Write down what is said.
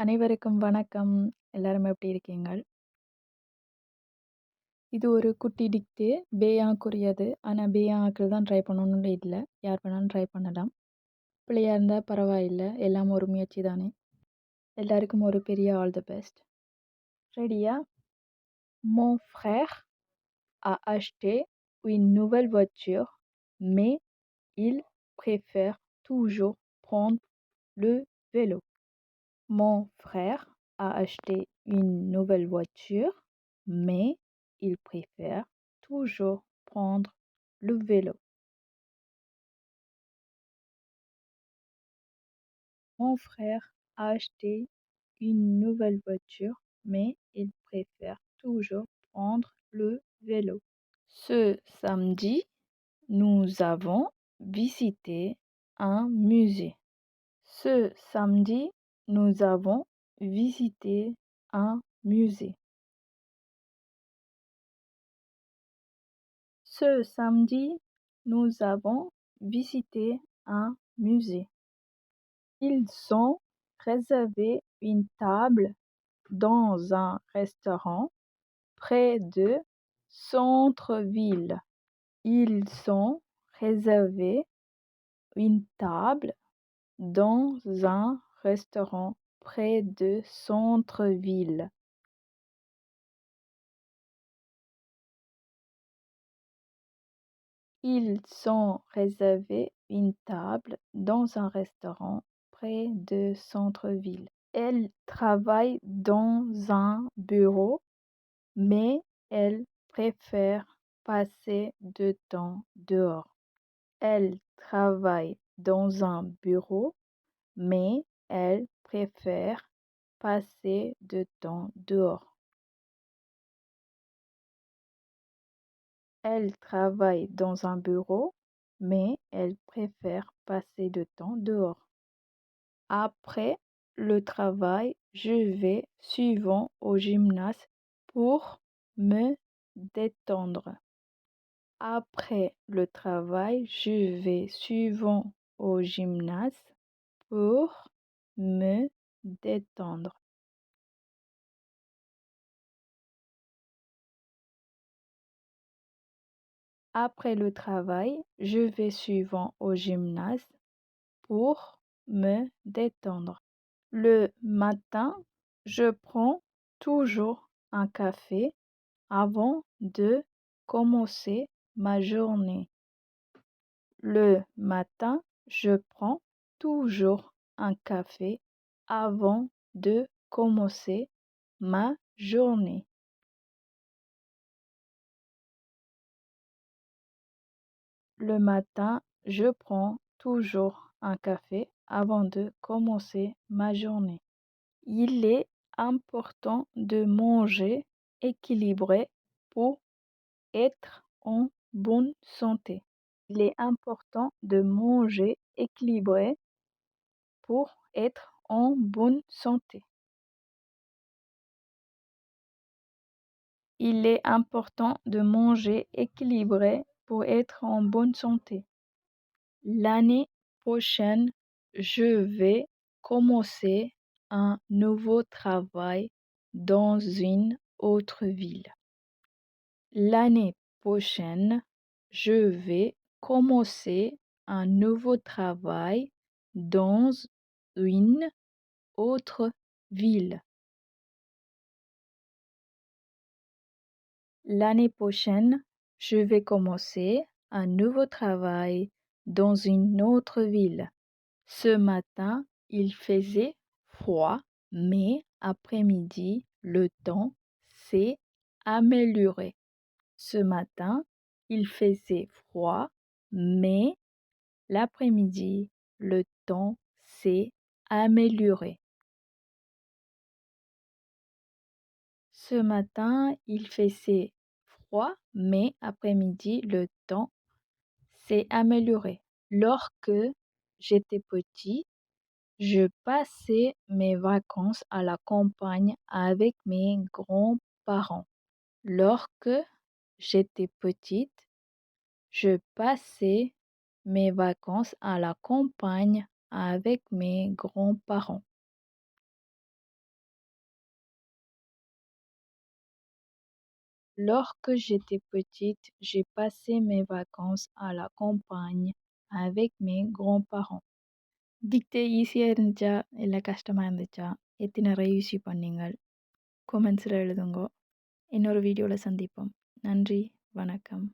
அனைவருக்கும் வணக்கம். எல்லாரும் எப்படி இருக்கீங்கள்? இது ஒரு குட்டி டிக்டே பேயாக்குரியது. ஆனா பேயாக்கள் தான் ட்ரை பண்ணணும்னு இல்ல. யார் வேணாலும் ட்ரை பண்ணலாம். பிழையா இருந்தா பரவாயில்ல. எல்லாம் ஒரு முயற்சி தானே. எல்லாருக்கும் ஒரு பெரிய ஆல் தி பெஸ்ட். ரெடியா? Mon frère a acheté une nouvelle voiture, mais il préfère toujours prendre le vélo. Mon frère a acheté une nouvelle voiture, mais il préfère toujours prendre le vélo. Mon frère a acheté une nouvelle voiture, mais il préfère toujours prendre le vélo. Ce samedi, nous avons visité un musée. Ce samedi, nous avons visité un musée. Ce samedi, nous avons visité un musée. Ils ont réservé une table dans un restaurant près de centre-ville. Ils ont réservé une table dans un restaurant près de centre-ville. Ils ont réservé une table dans un restaurant près de centre-ville. Elle travaille dans un bureau, mais elle préfère passer du temps dehors. Elle travaille dans un bureau, mais elle préfère passer du temps dehors. Elle travaille dans un bureau, mais elle préfère passer du temps dehors. Après le travail, je vais souvent au gymnase pour me détendre. Après le travail, je vais souvent au gymnase pour me détendre. Après le travail, je vais souvent au gymnase pour me détendre. Le matin, je prends toujours un café avant de commencer ma journée. Le matin, je prends toujours un café avant de commencer ma journée. Le matin, je prends toujours un café avant de commencer ma journée. Il est important de manger équilibré pour être en bonne santé. Il est important de manger équilibré pour être en bonne santé. Il est important de manger équilibré pour être en bonne santé. L'année prochaine, je vais commencer un nouveau travail dans une autre ville. L'année prochaine, je vais commencer un nouveau travail dans une autre ville. L'année prochaine, je vais commencer un nouveau travail dans une autre ville. Ce matin, il faisait froid, mais après-midi, le temps s'est amélioré. Ce matin, il faisait froid, mais l'après-midi, le temps s'est amélioré. Ce matin, il faisait froid, mais après-midi, le temps s'est amélioré. Lorsque j'étais petit, je passais mes vacances à la campagne avec mes grands-parents. Lorsque j'étais petite, je passais mes vacances à la campagne avec mes grands-parents. Lorsque j'étais petite, j'ai passé mes vacances à la campagne avec mes grands-parents. டிக்டே ஈஸியாக இருந்துச்சா இல்லை கஷ்டமாக இருந்துச்சா எத்தனை யூஸ் பண்ணீங்க கொமெண்ட்ஸில் எழுதுங்க. இன்னொரு வீடியோவில் சந்திப்போம். நன்றி, வணக்கம்.